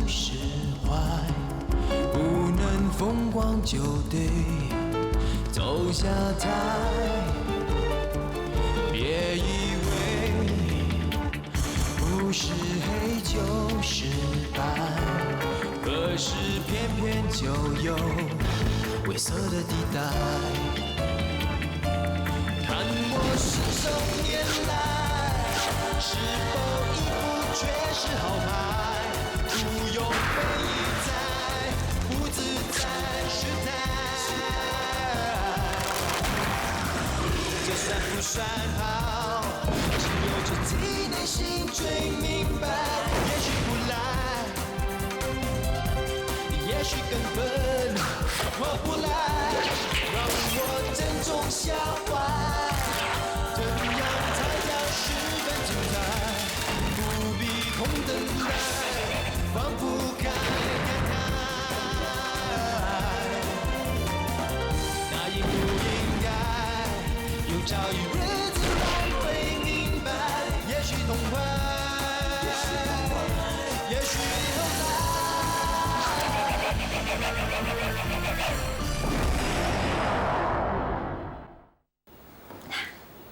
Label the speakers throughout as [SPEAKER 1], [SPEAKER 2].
[SPEAKER 1] 释怀，不能风光就得走下台。别以为不是黑就是白，可是偏偏就有灰色的地带。看我信手拈来，是否一副绝世好牌？不用飞在，不自在失态。就算不算好，只有自己内心最明白。也许不来，也许根本划不来，让我珍重消化。这样才叫十分精彩，不必空等待，放不开感慨。那应不应该？有朝一日自然会明白。也许痛快，也许后来。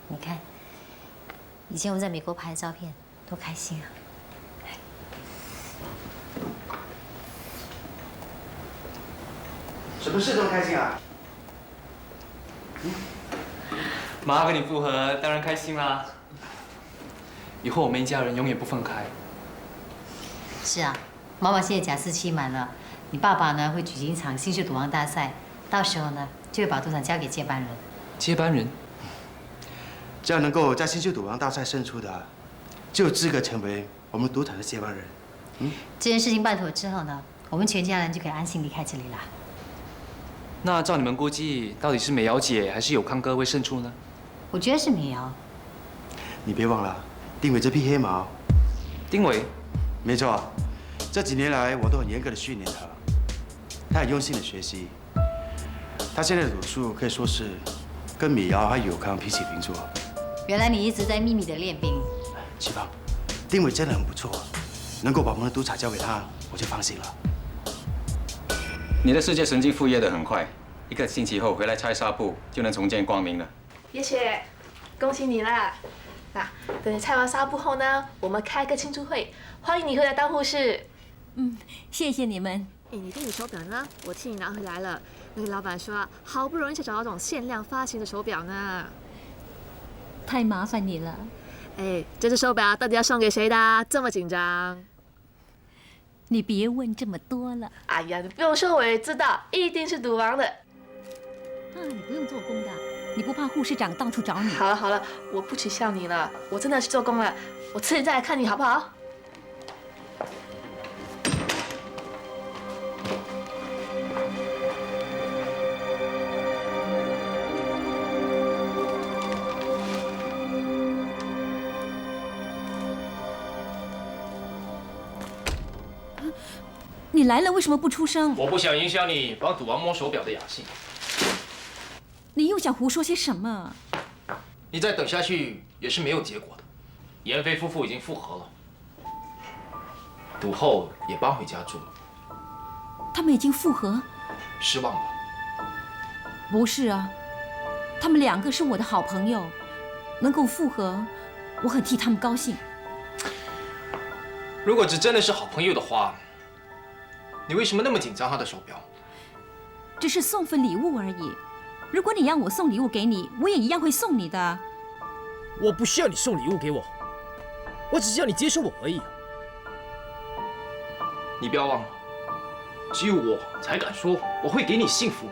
[SPEAKER 2] 你看，以前我们在美国拍的照片，多开心啊！
[SPEAKER 3] 什么事这么开心啊？
[SPEAKER 4] 妈跟你复合，当然开心啦。以后我们一家人永远不分开。
[SPEAKER 2] 是啊，妈妈现在假释期满了，你爸爸呢会举行一场新秀赌王大赛，到时候呢就会把赌场交给接班人。
[SPEAKER 4] 接班人？
[SPEAKER 3] 只要能够在新秀赌王大赛胜出的，就有资格成为我们赌场的接班人。
[SPEAKER 2] 这件事情办妥之后呢，我们全家人就可以安心离开这里啦。
[SPEAKER 4] 那照你们估计，到底是美瑶姐还是有康哥会胜出呢？
[SPEAKER 2] 我觉得是美瑶。
[SPEAKER 3] 你别忘了，丁伟这匹黑马。
[SPEAKER 4] 丁伟？
[SPEAKER 3] 没错，这几年来我都很严格的训练他，他很用心的学习。他现在的赌术可以说是跟美瑶还有友康平起平坐。
[SPEAKER 2] 原来你一直在秘密的练兵。
[SPEAKER 3] 启芳，丁伟真的很不错，能够把我们的赌场交给他，我就放心了。
[SPEAKER 5] 你的世界神经复业得很快，一个星期后回来拆纱布就能重见光明了。
[SPEAKER 6] 叶雪，恭喜你啦！那等你拆完纱布后呢，我们开个庆祝会，欢迎你回来当护士。
[SPEAKER 7] 谢谢你们。
[SPEAKER 6] 你这你手表呢？我替你拿回来了。那个老板说啊，好不容易才找到这种限量发行的手表呢。
[SPEAKER 7] 太麻烦你了。
[SPEAKER 6] 这只手表到底要送给谁的？这么紧张？
[SPEAKER 7] 你别问这么多了。
[SPEAKER 6] 哎呀，你不用说，我也知道，一定是赌王的。
[SPEAKER 7] 你不用做工的，你不怕护士长到处找你？
[SPEAKER 6] 好了好了，我不取笑你了，我真的去做工了。我迟点再来看你好不好？
[SPEAKER 7] 你来了为什么不出声？
[SPEAKER 8] 我不想影响你帮赌王摸手表的雅兴。
[SPEAKER 7] 你又想胡说些什么？
[SPEAKER 8] 你再等下去也是没有结果的。妍飞夫妇已经复合了，赌后也搬回家住了。
[SPEAKER 7] 他们已经复合？
[SPEAKER 8] 失望了？
[SPEAKER 7] 不是啊，他们两个是我的好朋友，能够复合，我很替他们高兴。
[SPEAKER 8] 如果只真的是好朋友的话，你为什么那么紧张他的手表？
[SPEAKER 7] 只是送份礼物而已。如果你让我送礼物给你，我也一样会送你的。
[SPEAKER 9] 我不需要你送礼物给我，我只是要你接受我而已。
[SPEAKER 8] 你不要忘了，只有我才敢说我会给你幸福。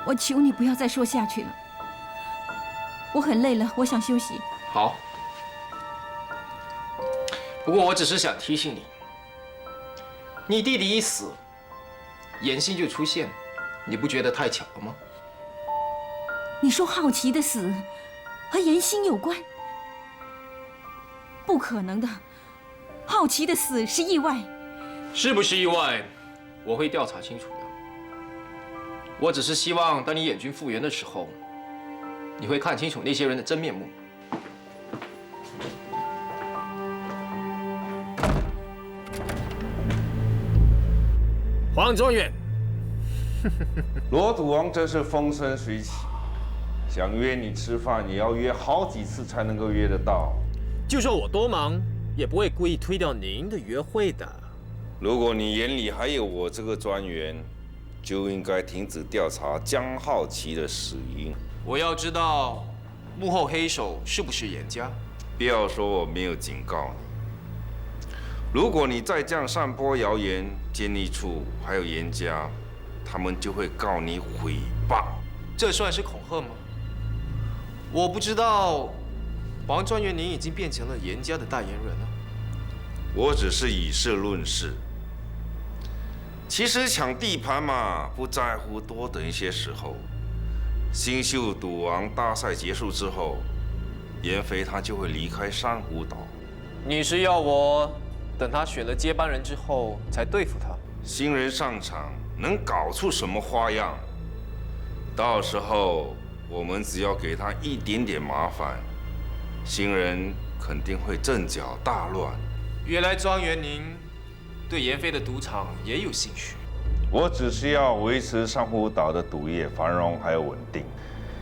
[SPEAKER 7] 我求你不要再说下去了，我很累了，我想休息。
[SPEAKER 8] 好。不过我只是想提醒你，你弟弟一死，妍希就出现，你不觉得太巧了吗？
[SPEAKER 7] 你说好奇的死和妍希有关？不可能的，好奇的死是意外。
[SPEAKER 8] 是不是意外，我会调查清楚的。我只是希望，当你眼睛复原的时候，你会看清楚那些人的真面目。
[SPEAKER 9] 黄状元，
[SPEAKER 10] 罗赌王真是风生水起，想约你吃饭也要约好几次才能够约得到。
[SPEAKER 9] 就算我多忙，也不会故意推掉您的约会的。
[SPEAKER 10] 如果你眼里还有我这个专员，就应该停止调查江浩奇的死因。
[SPEAKER 8] 我要知道幕后黑手是不是严家。
[SPEAKER 10] 不要说我没有警告你。如果你再这样散播谣言，监理处还有严家，他们就会告你诽谤。
[SPEAKER 8] 这算是恐吓吗？我不知道，王专员您已经变成了严家的代言人了。
[SPEAKER 10] 我只是以事论事。其实抢地盘嘛，不在乎多等一些时候。新秀赌王大赛结束之后，严飞他就会离开珊瑚岛。
[SPEAKER 8] 你是要我等他选了接班人之后才对付他？
[SPEAKER 10] 新人上场能搞出什么花样？到时候我们只要给他一点点麻烦，新人肯定会阵脚大乱。
[SPEAKER 8] 原来庄园您对严飞的赌场也有兴趣。
[SPEAKER 10] 我只是要维持珊瑚岛的赌业繁荣还有稳定。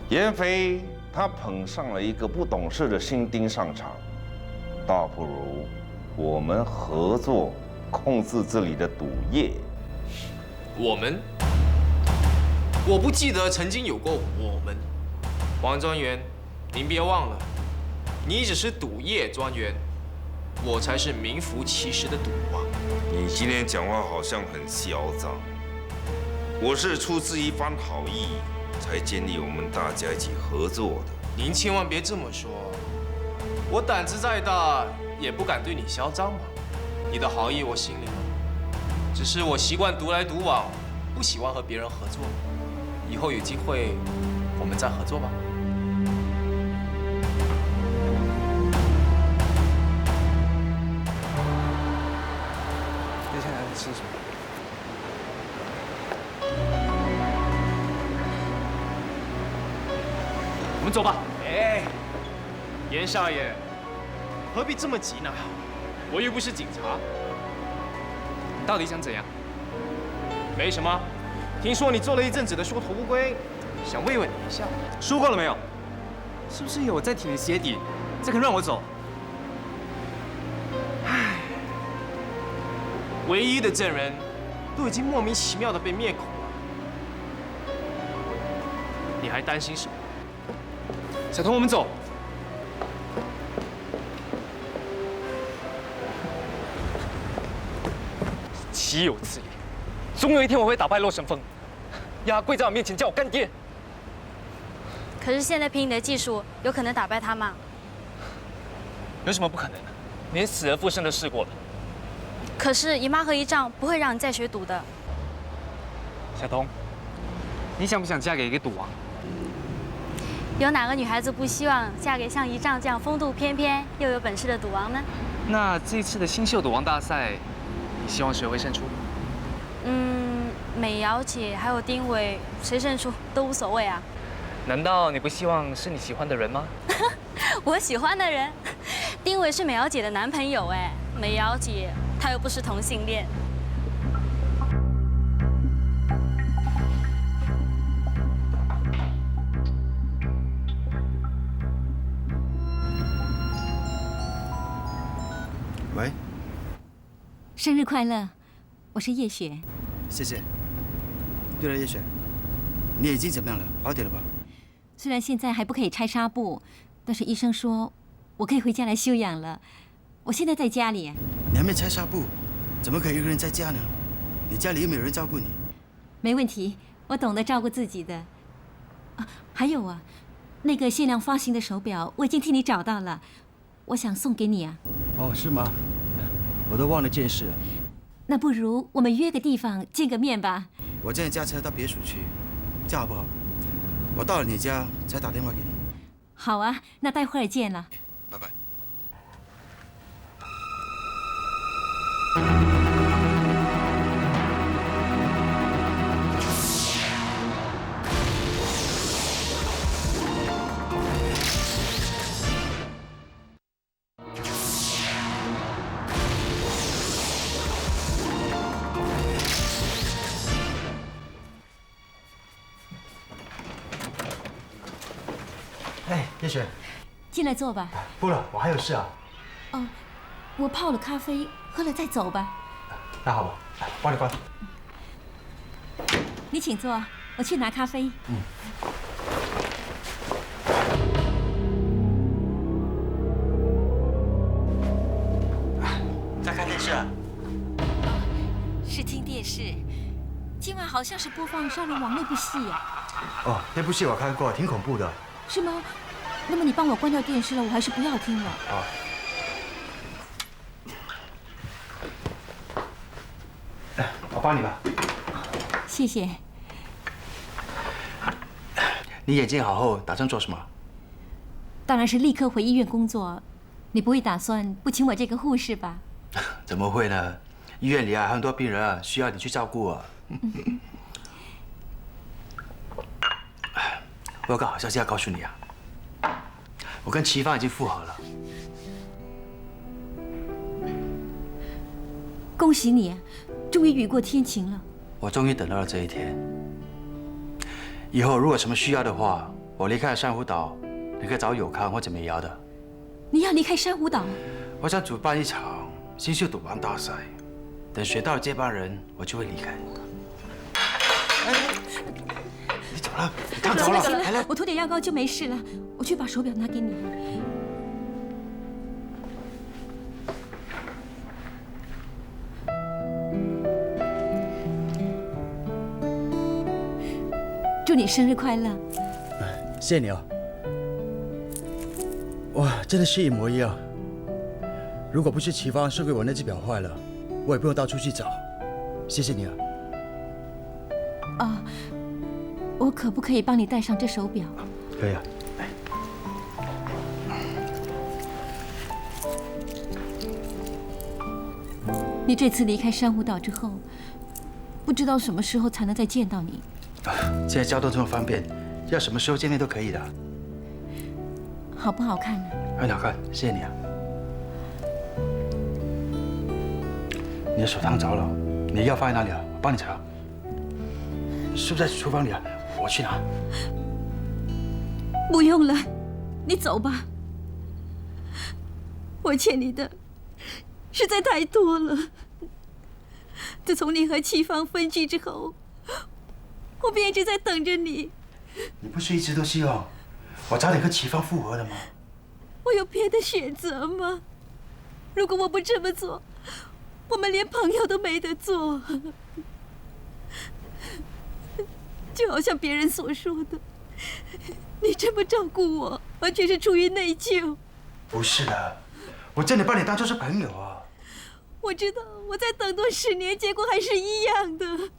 [SPEAKER 10] 严飞他捧上了一个不懂事的新丁上场，倒不如我们合作控制这里的赌业。
[SPEAKER 8] 我们？我不记得曾经有过我们。王专员，您别忘了，你只是赌业专员，我才是名副其实的赌王。
[SPEAKER 10] 你今天讲话好像很嚣张。我是出自一番好意，才建立我们大家一起合作的。
[SPEAKER 8] 您千万别这么说，我胆子再大，也不敢对你嚣张嘛。你的好意我心里有，只是我习惯独来独往，不喜欢和别人合作。以后有机会，我们再合作吧。接下来吃什么？我们走吧。哎，严少爷，何必这么急呢？我又不是警察。你到底想怎样？没什么。听说你做了一阵子的缩头乌龟，想慰问你一下。
[SPEAKER 4] 输够了没有？是不是有在舔你鞋底，才肯让我走？
[SPEAKER 8] 唉，唯一的证人都已经莫名其妙的被灭口了，你还担心什么？小童，我们走。岂有此理！总有一天我会打败洛神风，压跪在我面前叫我干爹。
[SPEAKER 11] 可是现在凭你的技术，有可能打败他吗？
[SPEAKER 8] 有什么不可能的？连死而复生都试过了。
[SPEAKER 11] 可是姨妈和姨丈不会让你再学赌的。
[SPEAKER 4] 小童，你想不想嫁给一个赌王？
[SPEAKER 11] 有哪个女孩子不希望嫁给像姨丈这样风度翩翩又有本事的赌王呢？
[SPEAKER 4] 那这次的新秀赌王大赛，你希望谁会胜出？
[SPEAKER 11] 美瑶姐还有丁伟，谁胜出都无所谓啊。
[SPEAKER 4] 难道你不希望是你喜欢的人吗？
[SPEAKER 11] 我喜欢的人，丁伟是美瑶姐的男朋友哎，美瑶姐她又不是同性恋。
[SPEAKER 3] 喂，
[SPEAKER 7] 生日快乐，我是叶雪。
[SPEAKER 3] 谢谢。对了，叶雪，你已经怎么样了？好点了吧？
[SPEAKER 7] 虽然现在还不可以拆纱布，但是医生说我可以回家来休养了。我现在在家里。
[SPEAKER 3] 你还没拆纱布，怎么可以一个人在家呢？你家里又没有人照顾你。
[SPEAKER 7] 没问题，我懂得照顾自己的。啊，还有啊，那个限量发行的手表我已经替你找到了，我想送给你啊。
[SPEAKER 3] 哦，是吗？我都忘了这件事了。
[SPEAKER 7] 那不如我们约个地方见个面吧。
[SPEAKER 3] 我现在驾车到别墅去，这样好不好？我到了你家才打电话给你。
[SPEAKER 7] 好啊，那待会儿见了。
[SPEAKER 3] 拜拜。叶璇，
[SPEAKER 7] 进来坐吧。
[SPEAKER 3] 不了，我还有事啊。
[SPEAKER 7] 哦，我泡了咖啡，喝了再走吧。
[SPEAKER 3] 那好吧，帮你关。
[SPEAKER 7] 你请坐，我去拿咖啡。
[SPEAKER 3] 在看电视啊？
[SPEAKER 7] 是听电视，今晚好像是播放《少年王》那部戏呀。
[SPEAKER 3] 哦，那部戏我看过，挺恐怖的。
[SPEAKER 7] 是吗？那么你帮我关掉电视了，我还是不要听了。
[SPEAKER 3] 哦。我帮你吧。
[SPEAKER 7] 谢谢。
[SPEAKER 3] 你眼睛好后，打算做什么？
[SPEAKER 7] 当然是立刻回医院工作。你不会打算不请我这个护士吧？
[SPEAKER 3] 怎么会呢？医院里啊，很多病人啊，需要你去照顾啊。我有个好消息要告诉你啊，我跟齐芳已经复合了。
[SPEAKER 7] 恭喜你，终于雨过天晴了。
[SPEAKER 3] 我终于等到了这一天。以后如果有什么需要的话，我离开了珊瑚岛，你可以找友康或者美瑶的。
[SPEAKER 7] 你要离开珊瑚岛？
[SPEAKER 3] 我想主办一场新秀赌王大赛，等选到了接班人，我就会离开。你怎么了？你烫着了。
[SPEAKER 7] 来了，我涂点药膏就没事了。我去把手表拿给你。祝你生日快乐！
[SPEAKER 3] 谢谢你哦。哇，真的是一模一样。如果不是齐芳送给我那只表坏了，我也不用到处去找。谢谢你啊。
[SPEAKER 7] 啊，我可不可以帮你戴上这手表？
[SPEAKER 3] 可以啊。
[SPEAKER 7] 你这次离开珊瑚岛之后，不知道什么时候才能再见到你。
[SPEAKER 3] 现在交通这么方便，要什么时候见面都可以的。
[SPEAKER 7] 好不好看呢？
[SPEAKER 3] 很好看，谢谢你啊。你的手烫着了，你的药放在哪里啊？我帮你查。是不是在厨房里啊？我去拿。
[SPEAKER 7] 不用了，你走吧。我欠你的实在太多了。自从你和齐芳分居之后，我便一直在等着你。
[SPEAKER 3] 你不是一直都希望我早点跟齐芳复合的吗？
[SPEAKER 7] 我有别的选择吗？如果我不这么做，我们连朋友都没得做。就好像别人所说的，你这么照顾我，完全是出于内疚。
[SPEAKER 3] 不是的，我真的把你当作是朋友啊。
[SPEAKER 7] 我知道，我再等多10年，结果还是一样的。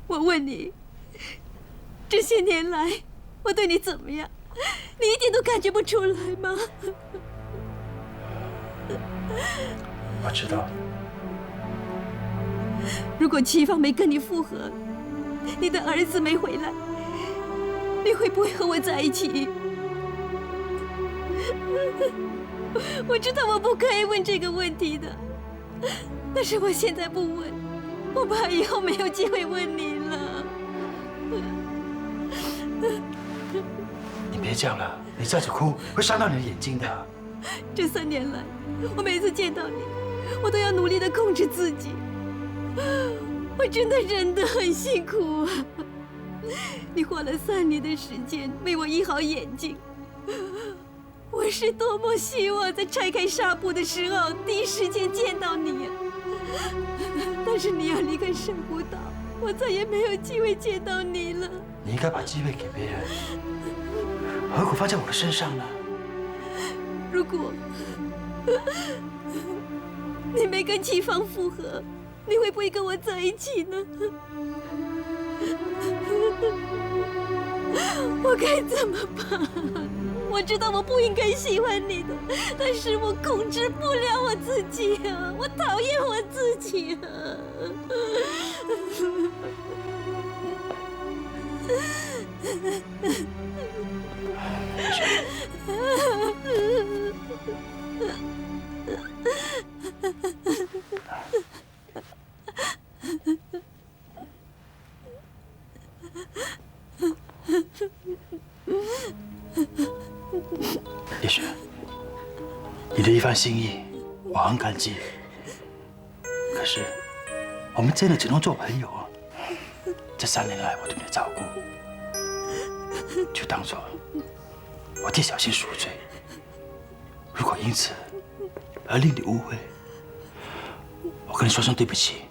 [SPEAKER 7] 我问你，这些年来我对你怎么样？你一点都感觉不出来吗？
[SPEAKER 3] 我知道。
[SPEAKER 7] 如果齐芳没跟你复合，你的儿子没回来，你会不会和我在一起？我知道我不可以问这个问题的，但是我现在不问，我怕以后没有机会问你了。
[SPEAKER 3] 你别这样了，你这样子哭会伤到你的眼睛的。
[SPEAKER 7] 这3年来，我每次见到你，我都要努力地控制自己。我真的忍得很辛苦啊！你花了3年的时间为我医好眼睛，我是多么希望在拆开纱布的时候第一时间见到你啊！但是你要离开珊瑚岛，我再也没有机会见到你了。
[SPEAKER 3] 你应该把机会给别人，何苦放在我的身上呢？
[SPEAKER 7] 如果你没跟齐芳复合，你会不会跟我在一起呢？我该怎么办？我知道我不应该喜欢你的，但是我控制不了我自己啊！我讨厌我自己啊！
[SPEAKER 3] 叶璇，你的一番心意，我很感激。可是，我们真的只能做朋友啊！这3年来我对你的照顾，就当做我替小新赎罪。如果因此而令你误会，我跟你说声对不起。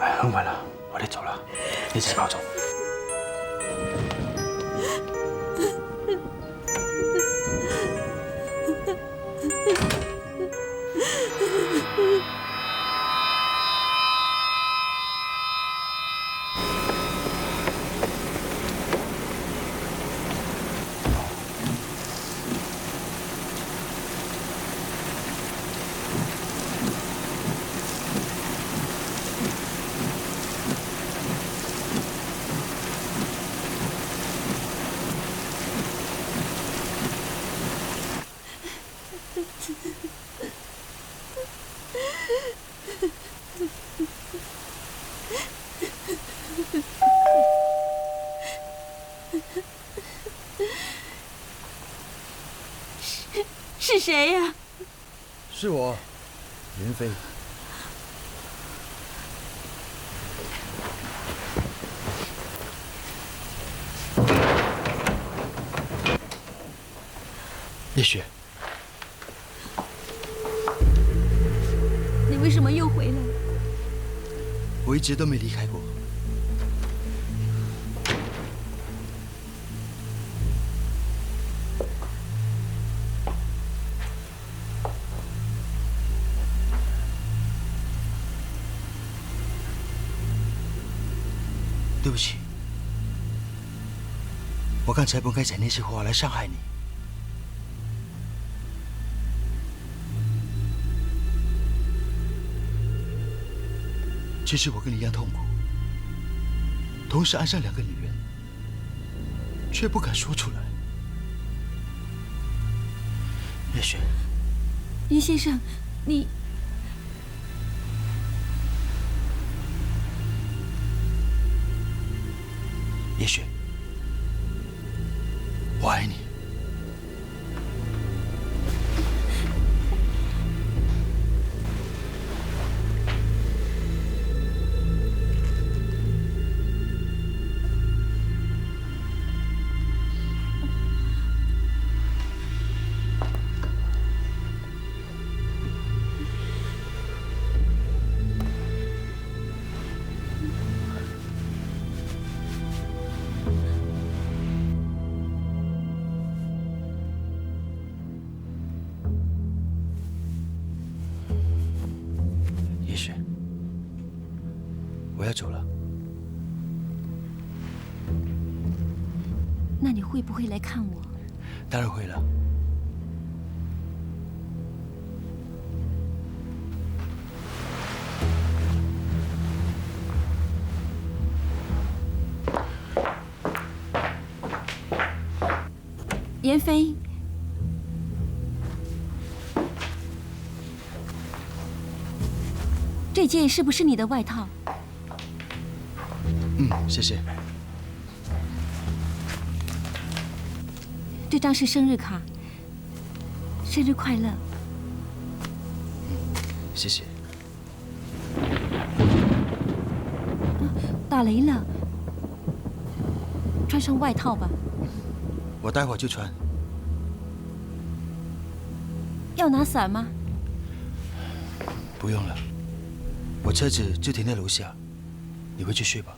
[SPEAKER 3] 哎，很晚了，我得走了，你自己保重。
[SPEAKER 7] 是谁呀？
[SPEAKER 9] 是我，云飞。
[SPEAKER 3] 叶雪，
[SPEAKER 7] 你为什么又回来？
[SPEAKER 3] 我一直都没离开过。对不起，我刚才不该讲那些话来伤害你。其实我跟你一样痛苦，同时爱上2个女人，却不敢说出来。叶璇，
[SPEAKER 7] 云先生，你
[SPEAKER 3] 叶璇，我爱你。叶璇，我要走了。
[SPEAKER 7] 那你会不会来看我？
[SPEAKER 3] 当然会了。
[SPEAKER 7] 妍飞，这件是不是你的外套？
[SPEAKER 3] 嗯，谢谢。
[SPEAKER 7] 这张是生日卡，生日快乐。
[SPEAKER 3] 谢谢。
[SPEAKER 7] 打雷了，穿上外套吧。
[SPEAKER 3] 我待会儿就穿。
[SPEAKER 7] 要拿伞吗？
[SPEAKER 3] 不用了，我车子就停在楼下，你回去睡吧。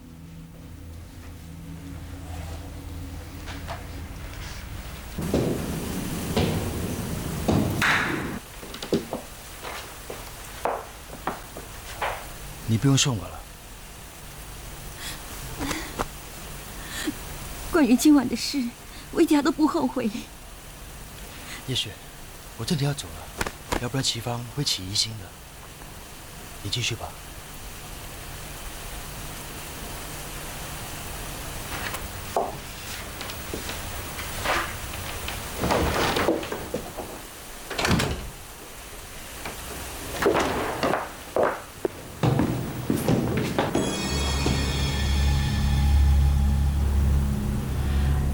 [SPEAKER 3] 你不用送我了。
[SPEAKER 7] 关于今晚的事，我一点都不后悔。
[SPEAKER 3] 叶雪，我真的要走了，要不然齐芳会起疑心的。你继续吧。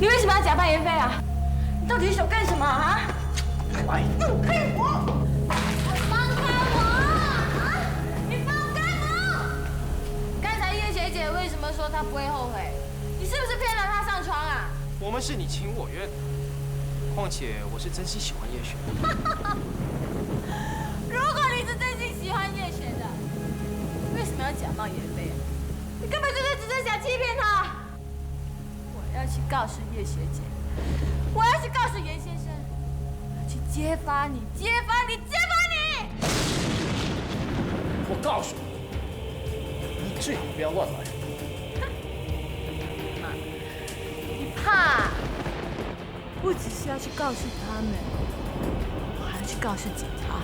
[SPEAKER 6] 你为什么要假扮妍飞啊？你到底是想
[SPEAKER 11] 干什么啊？
[SPEAKER 3] 喂！
[SPEAKER 11] 放开我！放开我！你放开我！刚才叶学姐为什么说她不会后悔？你是不是骗了她上床啊？
[SPEAKER 8] 我们是你情我愿的，况且我是真心喜欢叶璇。
[SPEAKER 11] 如果你是真心喜欢叶璇的，为什么要假冒妍飞？你根本就是只是想欺骗她。我要去告诉叶学姐，我要去告诉严先生，我要去揭发你，揭发你，揭发你！
[SPEAKER 9] 我告诉你，你最好不要乱来。
[SPEAKER 11] 你怕？不只是要去告诉他们，我还要去告诉警察，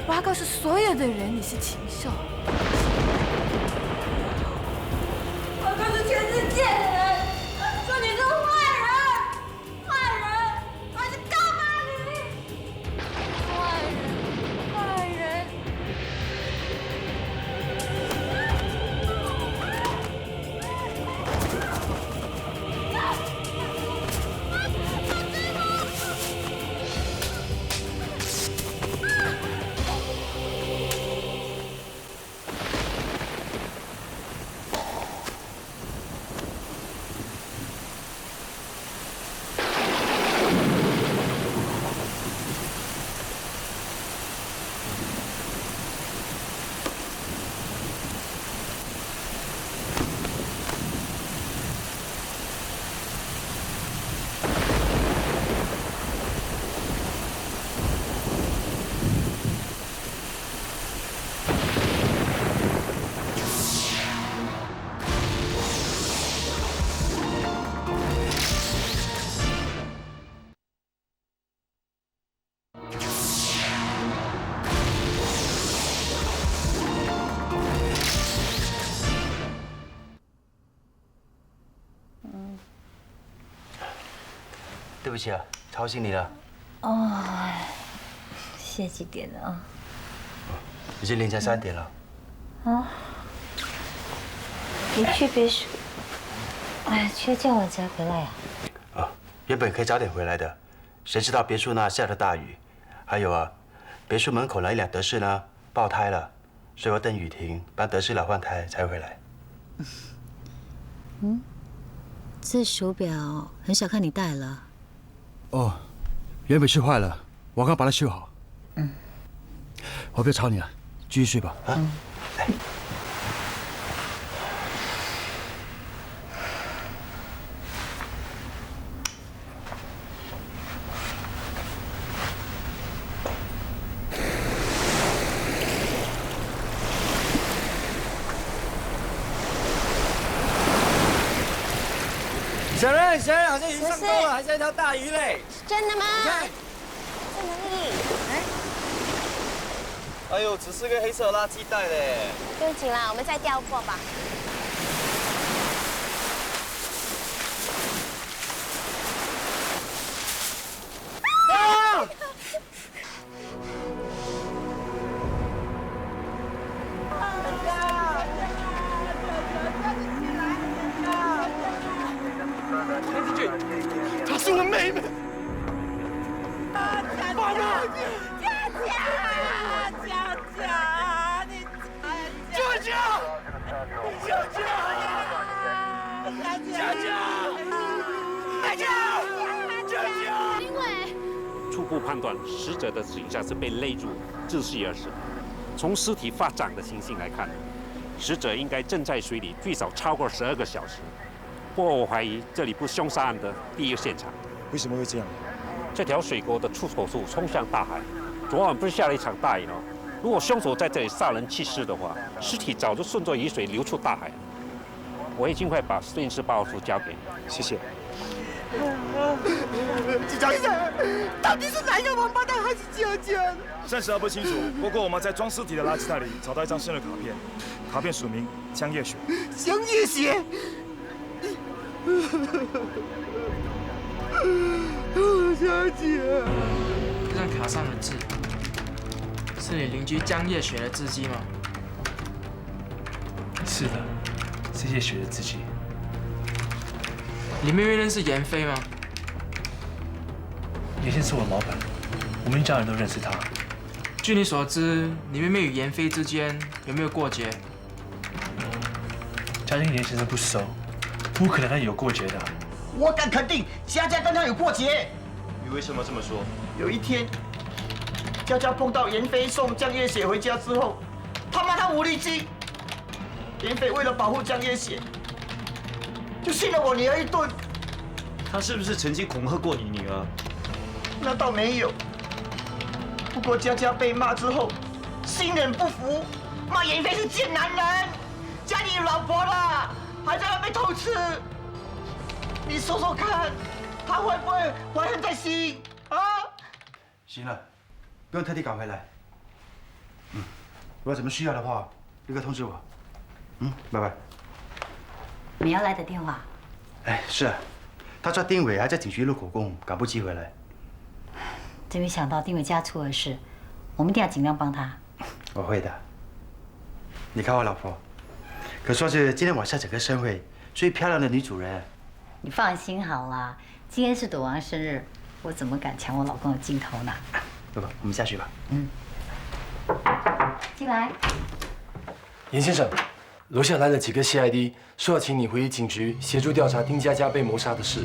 [SPEAKER 11] 我要告诉所有的人你是禽兽，我要告诉全世界的人，说你是坏人，坏人，我要去告发你，坏人，坏人。
[SPEAKER 3] 对不起啊，吵醒你了。
[SPEAKER 7] 哦，现在几点了啊？
[SPEAKER 3] 已经凌晨3点了。
[SPEAKER 7] 啊？你去别墅？哎，却叫我早回来呀？
[SPEAKER 3] 啊，原本可以早点回来的，谁知道别墅那下了大雨，还有啊，别墅门口来一辆德士呢爆胎了，所以我等雨停，帮德士老换胎才回来。
[SPEAKER 2] 嗯，这手表很少看你戴了。
[SPEAKER 3] 哦，原本是坏了，我刚把它修好。嗯，我不要吵你了，继续睡吧。啊，来。
[SPEAKER 1] 小人，小人好像鱼上钩了，还是一条大鱼嘞！
[SPEAKER 12] 真的吗？
[SPEAKER 1] 你看，
[SPEAKER 12] 在哪里？
[SPEAKER 1] 哎呦，只是个黑色垃圾袋嘞。
[SPEAKER 12] 不用紧啦，我们再调货吧。
[SPEAKER 1] 啊！她是我妹妹。妈妈，
[SPEAKER 13] 佳佳，你
[SPEAKER 1] 舅舅，舅舅，舅舅，舅舅，
[SPEAKER 12] 林伟，
[SPEAKER 14] 初步判断，死者的形象是被勒住窒息而死。从尸体发长的情形来看，死者应该浸在水里最少超过12个小时。不过我怀疑这里不是凶杀案的第一个现场。
[SPEAKER 15] 为什么会这样？
[SPEAKER 14] 这条水沟的出口处冲向大海，昨晚不是下了一场大雨吗？如果凶手在这里杀人弃尸的话，尸体早就顺着雨水流出大海了。我会尽快把摄影师报告书交给你。
[SPEAKER 15] 谢谢。
[SPEAKER 13] 警长，到底是哪一个王八蛋还是舅舅？
[SPEAKER 15] 暂时还不清楚，不过我们在装尸体的垃圾袋里找到一张新的卡片，卡片署名江夜雪。
[SPEAKER 13] 江夜雪。小姐，
[SPEAKER 16] 这张卡上的字是你邻居江夜雪的字迹吗？
[SPEAKER 17] 是的，是叶雪的字迹。
[SPEAKER 16] 你妹妹认识妍飞吗？
[SPEAKER 17] 严先是我老板，我们一家人都认识他。
[SPEAKER 16] 据你所知，你妹妹与严飞之间有没有过节？
[SPEAKER 3] 佳佳跟严先生不熟，不可能跟他有过节的。
[SPEAKER 13] 我敢肯定，佳佳跟他有过节。
[SPEAKER 18] 你为什么这么说？
[SPEAKER 13] 有一天，佳佳碰到严飞送江夜雪回家之后，他骂他无理鸡。严飞为了保护江夜雪，就训了我女儿一顿。
[SPEAKER 18] 他是不是曾经恐吓过你女儿？
[SPEAKER 13] 那倒没有。不过佳佳被骂之后，心忍不服，骂严飞是贱男人，家里有老婆了，还在外面偷吃。你说说看，他会不会怀恨在心啊？
[SPEAKER 3] 行了，不用特地赶回来。如果怎么需要的话，立刻通知我。拜拜。
[SPEAKER 2] 你要来的电话？
[SPEAKER 3] 哎，是啊，他抓丁伟还在警局录口供，赶不及回来。
[SPEAKER 2] 真没想到丁伟家出了事，我们一定要尽量帮他。
[SPEAKER 3] 我会的。你看我老婆，可说是今天晚上整个盛会最漂亮的女主人。
[SPEAKER 2] 你放心好啦，今天是赌王生日，我怎么敢抢我老公的镜头呢？
[SPEAKER 3] 不，我们下去吧。
[SPEAKER 2] 进来。
[SPEAKER 19] 严先生，楼下来了几个 CID， 说要请你回警局协助调查丁佳佳被谋杀的事。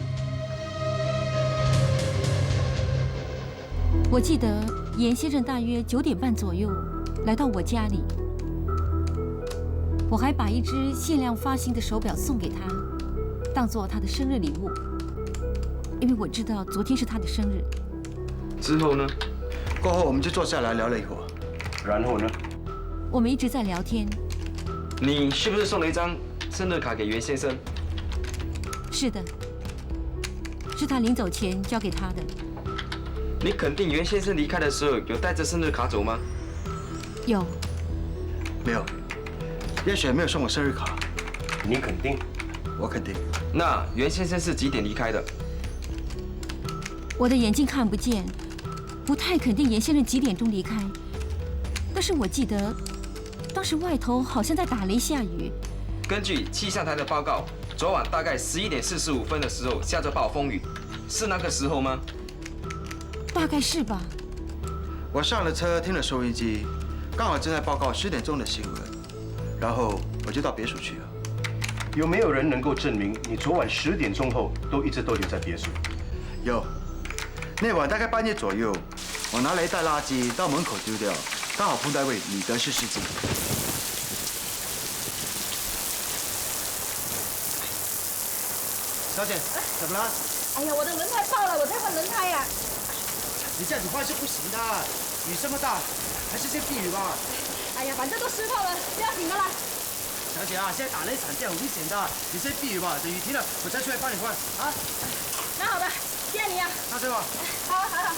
[SPEAKER 7] 我记得严先生大约9点半左右来到我家里，我还把一只限量发行的手表送给他，当做他的生日礼物，因为我知道昨天是他的生日。
[SPEAKER 3] 之后呢？过后我们就坐下来聊了一会儿，然后呢？
[SPEAKER 7] 我们一直在聊天。
[SPEAKER 20] 你是不是送了一张生日卡给袁先生？
[SPEAKER 7] 是的，是他临走前交给他的。
[SPEAKER 20] 你肯定袁先生离开的时候有带着生日卡走吗？
[SPEAKER 7] 有。
[SPEAKER 3] 没有，叶雪没有送我生日卡。
[SPEAKER 19] 你肯定？
[SPEAKER 3] 我肯定。
[SPEAKER 20] 那袁先生是几点离开的？
[SPEAKER 7] 我的眼睛看不见，不太肯定严先生几点钟离开。但是我记得，当时外头好像在打雷下雨。
[SPEAKER 20] 根据气象台的报告，昨晚大概11点45分的时候下着暴风雨，是那个时候吗？
[SPEAKER 7] 大概是吧。
[SPEAKER 3] 我上了车，听了收音机，刚好正在报告10点钟的新闻，然后我就到别墅去了。
[SPEAKER 19] 有没有人能够证明你昨晚10点钟后一直都留在别墅？
[SPEAKER 3] 有，那晚大概半夜左右，我拿了一袋垃圾到门口丢掉，刚好碰到一位女的士司机。小姐，怎么了？
[SPEAKER 11] 哎呀，我的轮胎爆了，我在换轮胎呀。
[SPEAKER 13] 你这样子换是不行的，雨这么大，还是先避雨吧。
[SPEAKER 11] 哎呀，反正都湿透了，不要紧的啦。
[SPEAKER 13] 小姐啊，现在打雷闪电很危险的，你先避雨吧，等雨停了，我再出来帮你换啊。
[SPEAKER 11] 那好的，谢谢你啊。
[SPEAKER 13] 那对吧？
[SPEAKER 11] 好，好，好。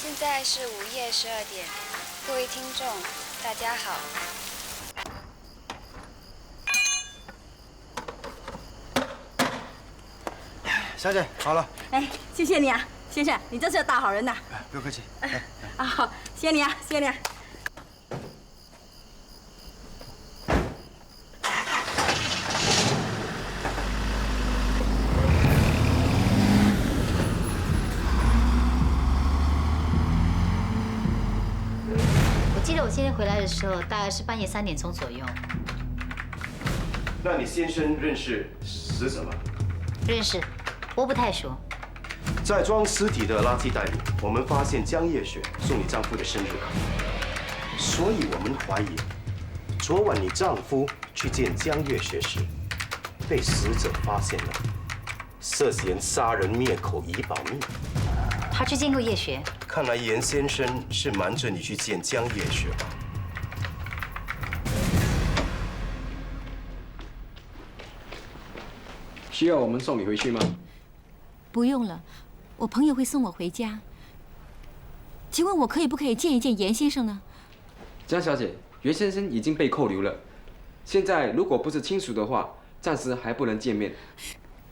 [SPEAKER 21] 现在是午夜12点，各位听众，大家好。
[SPEAKER 3] 小姐，好了。
[SPEAKER 11] 哎，谢谢你啊，先生，你真是个大好人呐。
[SPEAKER 3] 不用客气。
[SPEAKER 11] 啊，好，谢谢你啊，谢谢你啊。
[SPEAKER 2] 我记得我今天回来的时候，大概是半夜3点钟左右。
[SPEAKER 19] 那你先生认识死者吗？
[SPEAKER 2] 认识，我不太熟。
[SPEAKER 19] 在装尸体的垃圾袋里，我们发现江夜雪送你丈夫的生日卡，所以我们怀疑，昨晚你丈夫去见江夜雪时，被死者发现了，涉嫌杀人灭口以保密。
[SPEAKER 2] 他去见过叶雪。
[SPEAKER 19] 看来严先生是瞒着你去见江夜雪吧？
[SPEAKER 20] 需要我们送你回去吗？
[SPEAKER 7] 不用了，我朋友会送我回家。请问我可不可以见一见严先生呢？
[SPEAKER 20] 江小姐，袁先生已经被扣留了，现在如果不是亲属的话，暂时还不能见面。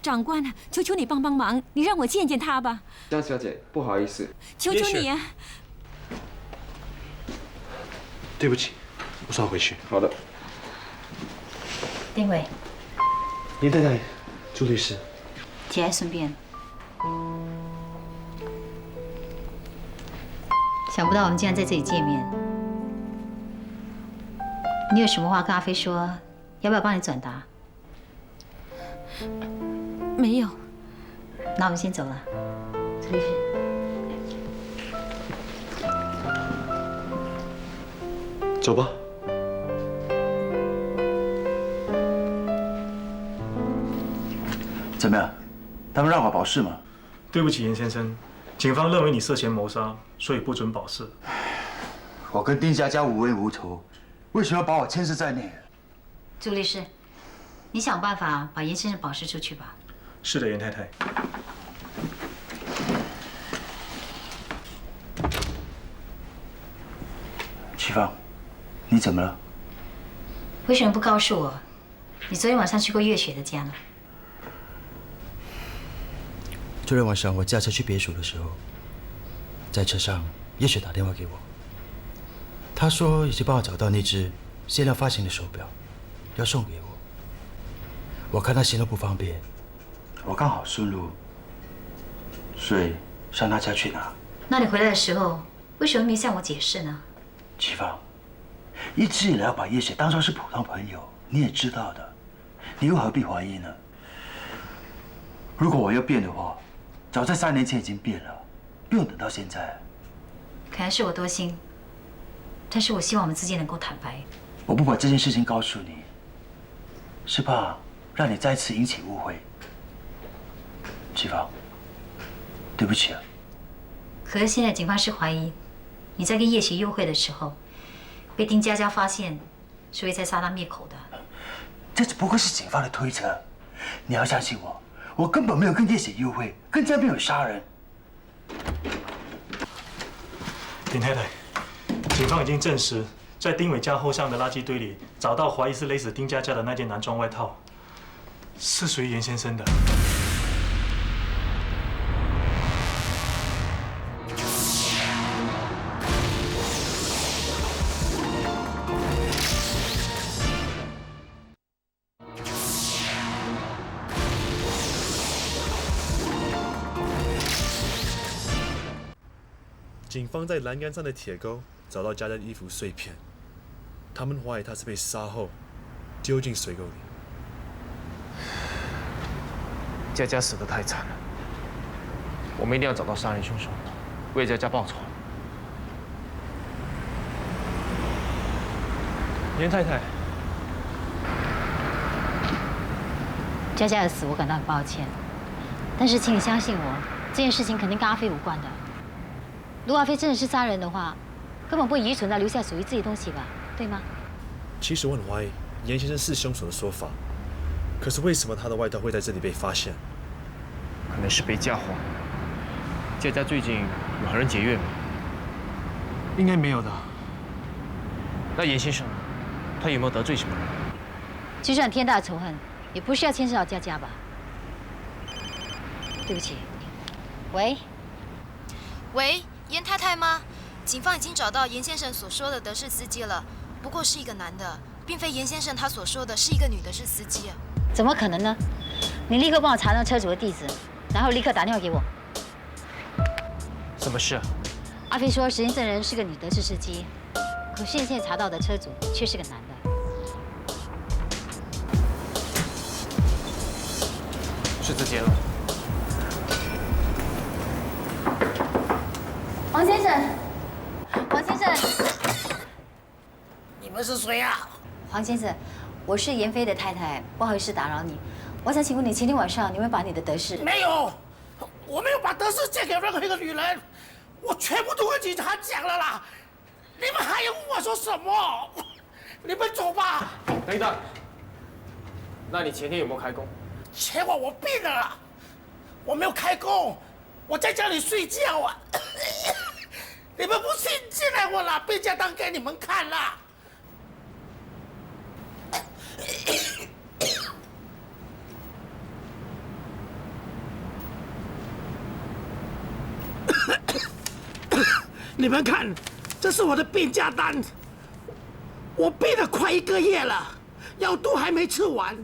[SPEAKER 7] 长官啊，求求你帮帮忙，你让我见见他吧。
[SPEAKER 20] 江小姐，不好意思，
[SPEAKER 7] 求求你啊！
[SPEAKER 19] 对不起，我送回去。
[SPEAKER 20] 好的。
[SPEAKER 2] 丁伟，
[SPEAKER 17] 严太太，朱律师，
[SPEAKER 2] 节哀顺变。想不到我们竟然在这里见面。你有什么话跟阿飞说？要不要帮你转达？
[SPEAKER 7] 没有。
[SPEAKER 2] 那我们先走了，朱律师。
[SPEAKER 17] 走吧。
[SPEAKER 3] 怎么样？他们让我保释吗？
[SPEAKER 15] 对不起，严先生，警方认为你涉嫌谋杀，所以不准保释。
[SPEAKER 3] 我跟丁佳佳无冤无仇，为什么要把我牵涉在内？
[SPEAKER 2] 朱律师，你想办法把严先生保释出去吧。
[SPEAKER 15] 是的，严太太。
[SPEAKER 3] 齐芳，你怎么了？
[SPEAKER 2] 为什么不告诉我，你昨天晚上去过月雪的家呢？
[SPEAKER 3] 昨天晚上我驾车去别墅的时候，在车上，叶雪打电话给我，她说已经帮我找到那只限量发行的手表，要送给我。我看她行动不方便，我刚好顺路，所以上她家去拿。
[SPEAKER 2] 那你回来的时候，为什么没向我解释呢？
[SPEAKER 3] 齐芳，一直以来要把叶雪当作是普通朋友，你也知道的，你又何必怀疑呢？如果我要变的话，早在3年前已经变了，不用等到现在。
[SPEAKER 2] 可能是我多心，但是我希望我们之间能够坦白。
[SPEAKER 3] 我不把这件事情告诉你，是怕让你再次引起误会。齐芳，对不起啊。
[SPEAKER 2] 可是现在警方是怀疑你在跟叶雪幽会的时候，被丁佳佳发现，所以才杀他灭口的。
[SPEAKER 3] 这只不过是警方的推测，你要相信我，我根本没有跟叶雪幽会，更加没有杀人。
[SPEAKER 15] 林太太，警方已经证实，在丁伟家后巷的垃圾堆里找到怀疑是勒死丁佳佳的那件男装外套，是属于严先生的。
[SPEAKER 17] 警方在栏杆上的铁钩找到佳佳的衣服碎片，他们怀疑她是被杀后丢进水沟里。
[SPEAKER 8] 佳佳死得太惨了，我们一定要找到杀人凶手，为佳佳报仇。严太太，
[SPEAKER 2] 佳佳的死我感到很抱歉，但是请你相信我，这件事情肯定跟阿飞无关的。如果阿飞真的是杀人的话，根本不会遗存到留下属于自己的东西吧，对吗？
[SPEAKER 17] 其实我很怀疑严先生是凶手的说法，可是为什么他的外套会在这里被发现？
[SPEAKER 8] 可能是被嫁祸。佳佳最近有和人结怨吗？
[SPEAKER 9] 应该没有的。
[SPEAKER 8] 那严先生，他有没有得罪什么人？
[SPEAKER 2] 就算天大仇恨，也不需要牵涉到佳佳吧？对不起。喂。
[SPEAKER 5] 喂，严太太吗？警方已经找到严先生所说的德士司机了，不过是一个男的，并非严先生他所说的是一个女的是司机。
[SPEAKER 2] 怎么可能呢？你立刻帮我查到车主的地址，然后立刻打电话给我。
[SPEAKER 8] 什么事？
[SPEAKER 2] 阿飞说，实验证人是个女德士司机，可现在查到的车主却是个男的。
[SPEAKER 8] 是这间了。
[SPEAKER 2] 黄先生，黄先生，
[SPEAKER 22] 你们是谁啊？
[SPEAKER 2] 黄先生，我是严飞的太太，不好意思打扰你。我想请问你，前天晚上你有没有把你的德士？
[SPEAKER 22] 没有，我没有把德士借给任何一个女人，我全部都跟警察讲了啦。你们还要问我说什么？你们走吧。
[SPEAKER 8] 等一等，那你前天有没有开工？
[SPEAKER 22] 前晚我病了啦，我没有开工，我在家里睡觉啊。你们不信，进来我拿病假单给你们看啦。你们看，这是我的病假单。我病了快1个月了，药都还没吃完。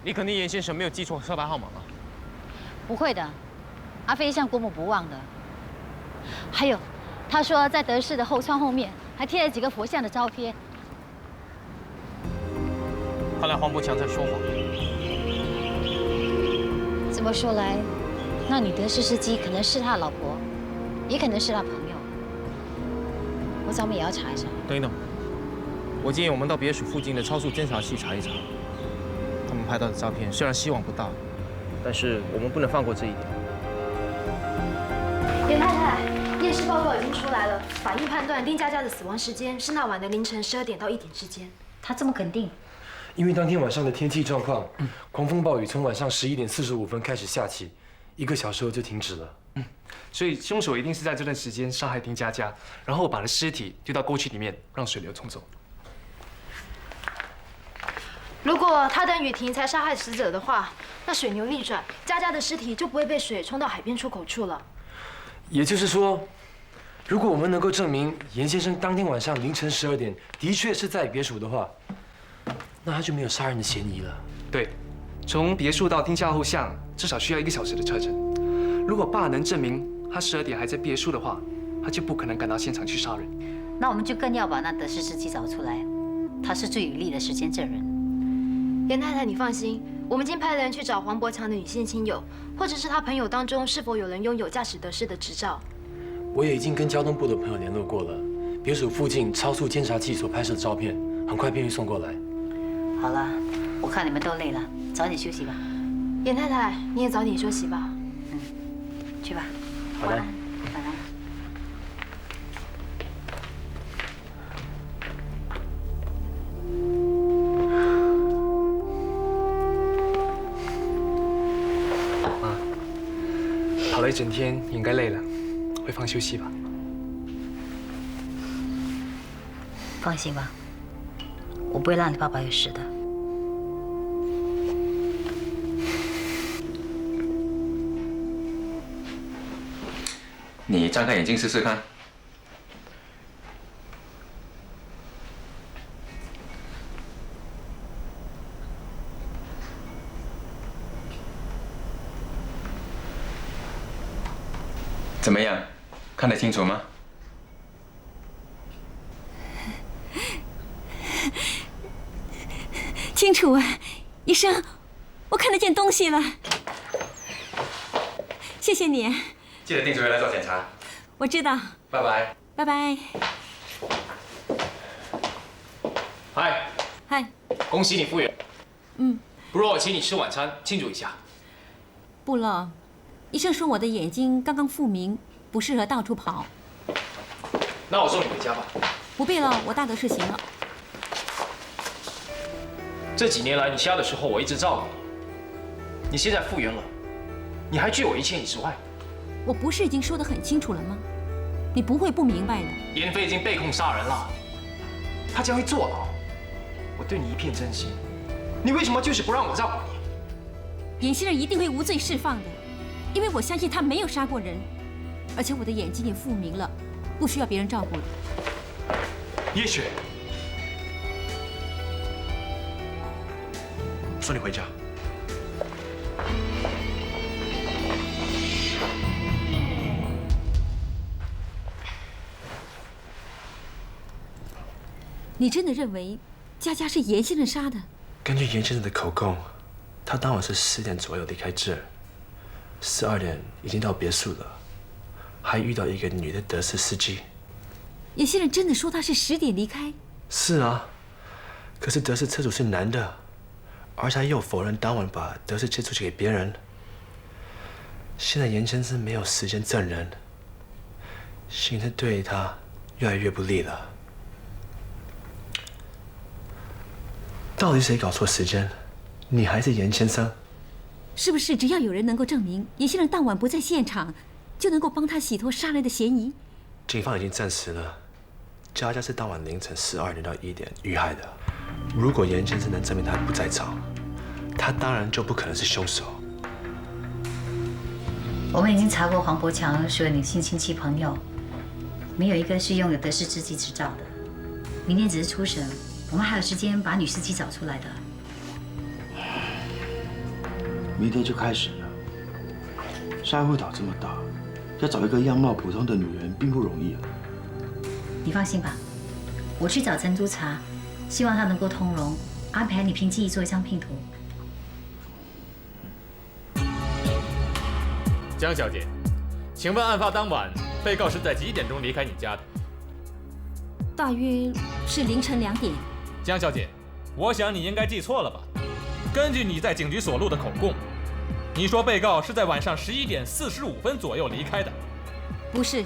[SPEAKER 8] 你肯定严先生没有记错车牌号码吗？
[SPEAKER 2] 不会的，阿飞一向过目不忘的。还有，他说在德士的后窗后面还贴了几个佛像的照片。
[SPEAKER 8] 看来黄伯强在说谎。
[SPEAKER 2] 这么说来，那女德士司机可能是他的老婆，也可能是他朋友。我找我们也要查一查。
[SPEAKER 8] 等一等，我建议我们到别墅附近的超速监察器查一查。他们拍到的照片虽然希望不大，但是我们不能放过这一点。
[SPEAKER 5] 严太太，验尸报告已经出来了，法医判断丁佳佳的死亡时间是那晚的凌晨12点到1点之间。
[SPEAKER 2] 他这么肯定？
[SPEAKER 4] 因为当天晚上的天气状况，狂风暴雨从晚上11点45分开始下起，1个小时后就停止了。
[SPEAKER 10] 所以凶手一定是在这段时间杀害丁佳佳，然后把她尸体丢到沟渠里面，让水流冲走。
[SPEAKER 5] 如果他等雨停才杀害死者的话，那水牛逆转，佳佳的尸体就不会被水冲到海边出口处了。
[SPEAKER 4] 也就是说，如果我们能够证明严先生当天晚上凌晨12点的确是在别墅的话，那他就没有杀人的嫌疑了。
[SPEAKER 10] 对，从别墅到丁家后巷至少需要1个小时的车程。如果爸能证明他12点还在别墅的话，他就不可能赶到现场去杀人。
[SPEAKER 2] 那我们就更要把那德士司机找出来，他是最有力的时间证人。
[SPEAKER 5] 严太太，你放心，我们已经派人去找黄伯强的女性亲友，或者是他朋友当中是否有人拥有驾驶德士的执照。
[SPEAKER 4] 我也已经跟交通部的朋友联络过了，别墅附近超速监察器所拍摄的照片，很快便会送过来。
[SPEAKER 2] 好了，我看你们都累了，早点休息吧。
[SPEAKER 5] 严太太，你也早点休息吧。
[SPEAKER 2] 去吧。
[SPEAKER 4] 好的。
[SPEAKER 10] 跑了一整天，应该累了，回房休息吧。
[SPEAKER 2] 放心吧，我不会让你爸爸有事的。
[SPEAKER 20] 你张开眼睛试试看。怎么样？看得清楚吗？
[SPEAKER 7] 清楚啊，医生，我看得见东西了。谢谢你。
[SPEAKER 20] 记得定时回来做检查。
[SPEAKER 7] 我知道。
[SPEAKER 20] 拜拜。
[SPEAKER 7] 拜拜。
[SPEAKER 8] 嗨。
[SPEAKER 7] 嗨。
[SPEAKER 8] 恭喜你复原。
[SPEAKER 7] 嗯。
[SPEAKER 8] 不如我请你吃晚餐，庆祝一下。
[SPEAKER 7] 不了，医生说我的眼睛刚刚复明，不适合到处跑。
[SPEAKER 8] 那我送你回家吧。
[SPEAKER 7] 不必了，我大得是行了。
[SPEAKER 8] 这几年来你瞎的时候，我一直照顾你。你现在复原了，你还拒我1千以外。
[SPEAKER 7] 我不是已经说得很清楚了吗？你不会不明白的。
[SPEAKER 8] 严飞已经被控杀人了，他将会坐牢。我对你一片真心，你为什么就是不让我照顾你？
[SPEAKER 7] 严先生一定会无罪释放的，因为我相信他没有杀过人，而且我的眼睛也复明了，不需要别人照顾了。
[SPEAKER 17] 叶雪，送你回家。
[SPEAKER 7] 你真的认为佳佳是严先生杀的？
[SPEAKER 17] 根据严先生的口供，他当晚是10点左右离开这儿，12点已经到别墅了，还遇到一个女的德士司机。
[SPEAKER 7] 严先生真的说他是10点离开？
[SPEAKER 17] 是啊，可是德士车主是男的，而且他又否认当晚把德士借出去给别人。现在严先生没有时间证人，形势对他越来越不利了。到底谁搞错时间？你还是严先生？
[SPEAKER 7] 是不是只要有人能够证明严先生当晚不在现场，就能够帮他洗脱杀人的嫌疑？
[SPEAKER 17] 警方已经证实了，佳佳是当晚凌晨12点到1点遇害的。如果严先生能证明他不在场，他当然就不可能是凶手。
[SPEAKER 2] 我们已经查过黄伯强所有女性亲戚朋友，没有一个是拥有德士司机执照的。明天只是初审，我们还有时间把女司机找出来的。
[SPEAKER 3] 明天就开始了。沙湖岛这么大，要找一个样貌普通的女人并不容易啊。
[SPEAKER 2] 你放心吧，我去找陈督察，希望他能够通融，安排你凭记忆做一张拼图。
[SPEAKER 1] 江小姐，请问案发当晚，被告是在几点钟离开你家的？
[SPEAKER 7] 大约是凌晨2点。
[SPEAKER 1] 江小姐，我想你应该记错了吧？根据你在警局所录的口供，你说被告是在晚上11点45分左右离开的。
[SPEAKER 7] 不是，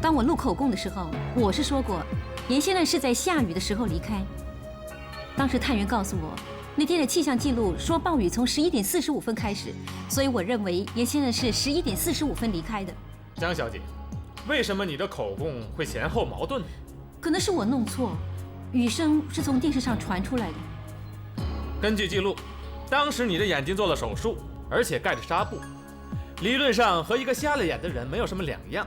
[SPEAKER 7] 当我录口供的时候，我是说过，严先生是在下雨的时候离开。当时探员告诉我，那天的气象记录说暴雨从11点45分开始，所以我认为严先生是11点45分离开的。
[SPEAKER 1] 江小姐，为什么你的口供会前后矛盾呢？
[SPEAKER 7] 可能是我弄错，雨声是从电视上传出来的。
[SPEAKER 1] 根据记录，当时你的眼睛做了手术，而且盖着纱布，理论上和一个瞎了眼的人没有什么两样。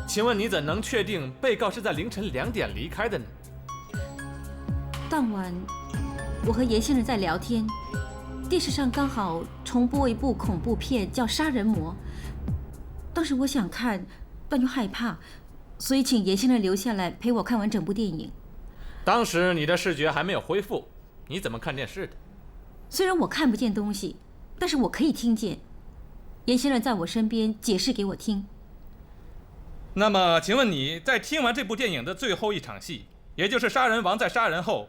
[SPEAKER 1] 请问你怎能确定被告是在凌晨2点离开的呢？
[SPEAKER 7] 当晚，我和严先生在聊天，电视上刚好重播一部恐怖片，叫《杀人魔》。当时我想看，但又害怕，所以请严先生留下来陪我看完整部电影。
[SPEAKER 1] 当时你的视觉还没有恢复，你怎么看电视的？
[SPEAKER 7] 虽然我看不见东西，但是我可以听见。严先生在我身边解释给我听。
[SPEAKER 1] 那么，请问你在听完这部电影的最后一场戏，也就是杀人王在杀人后，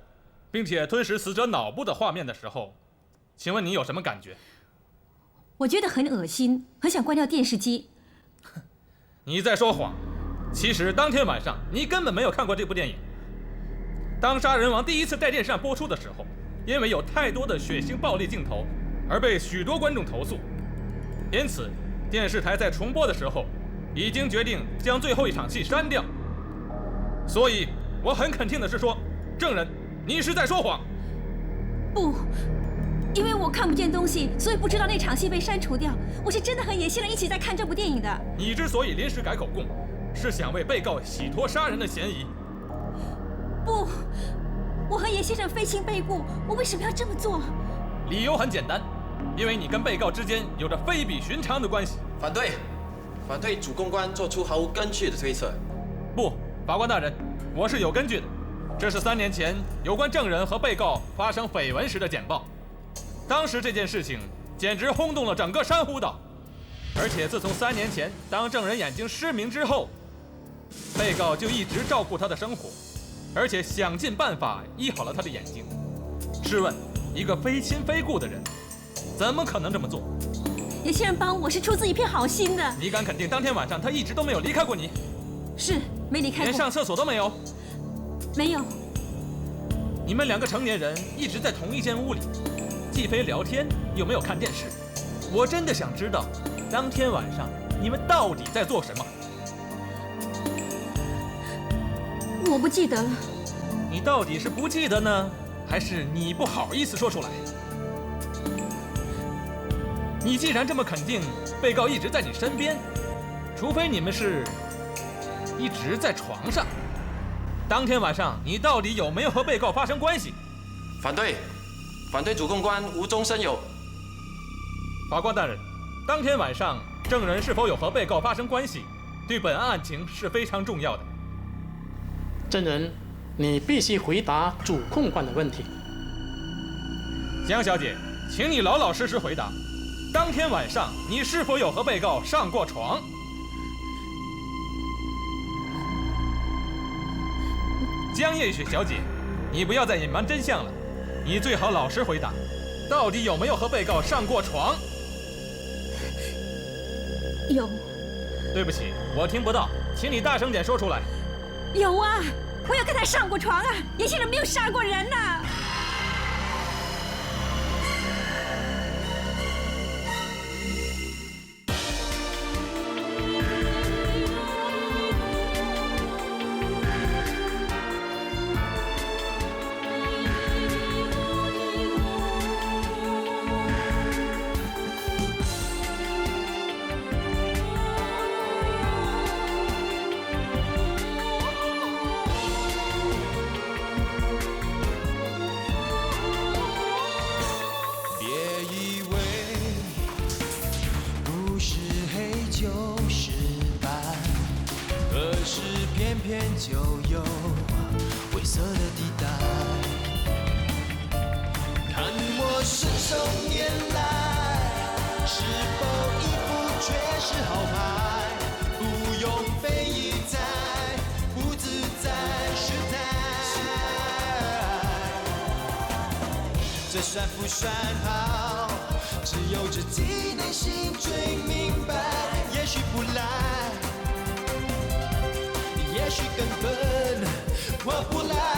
[SPEAKER 1] 并且吞食死者脑部的画面的时候，请问你有什么感觉？
[SPEAKER 7] 我觉得很恶心，很想关掉电视机。
[SPEAKER 1] 你在说谎。其实当天晚上你根本没有看过这部电影。当杀人王第一次在电视上播出的时候，因为有太多的血腥暴力镜头，而被许多观众投诉，因此电视台在重播的时候已经决定将最后一场戏删掉。所以我很肯定的是说，证人，你是在说谎。
[SPEAKER 7] 不，因为我看不见东西，所以不知道那场戏被删除掉。我是真的和严先生一起在看这部电影的。
[SPEAKER 1] 你之所以临时改口供，是想为被告洗脱杀人的嫌疑。
[SPEAKER 7] 不，我和严先生非亲非故，我为什么要这么做？
[SPEAKER 1] 理由很简单，因为你跟被告之间有着非比寻常的关系。
[SPEAKER 6] 反对，反对主控官做出毫无根据的推测。
[SPEAKER 1] 不，法官大人，我是有根据的。这是3年前有关证人和被告发生绯闻时的简报。当时这件事情简直轰动了整个珊瑚岛，而且自从3年前当证人眼睛失明之后，被告就一直照顾他的生活，而且想尽办法医好了他的眼睛。试问，一个非亲非故的人，怎么可能这么做？
[SPEAKER 7] 严先生帮我是出自一片好心的。
[SPEAKER 1] 你敢肯定当天晚上他一直都没有离开过你？
[SPEAKER 7] 是，没离开过。
[SPEAKER 1] 连上厕所都没有？
[SPEAKER 7] 没有。
[SPEAKER 1] 你们2个成年人一直在同一间屋里，既非聊天，又没有看电视。我真的想知道，当天晚上你们到底在做什么？
[SPEAKER 7] 我不记得了。
[SPEAKER 1] 你到底是不记得呢，还是你不好意思说出来？你既然这么肯定被告一直在你身边，除非你们是一直在床上。当天晚上你到底有没有和被告发生关系？
[SPEAKER 6] 反对，反对主控官无中生有。
[SPEAKER 1] 法官大人，当天晚上证人是否有和被告发生关系，对本案情是非常重要的。
[SPEAKER 23] 证人，你必须回答主控官的问题。
[SPEAKER 1] 江小姐，请你老老实实回答，当天晚上你是否有和被告上过床？江夜雪小姐，你不要再隐瞒真相了，你最好老实回答，到底有没有和被告上过床？
[SPEAKER 7] 有。
[SPEAKER 1] 对不起，我听不到，请你大声点说出来。
[SPEAKER 7] 有啊，我有跟他上过床啊，严先生没有杀过人呐。
[SPEAKER 24] 别以为
[SPEAKER 12] 偏就有灰色的地带。看我信手拈来，是否一副绝世好牌？不用非议在，不自在失态。这算不算好？只有自己内心最明白。也许不来，也许根本我不来。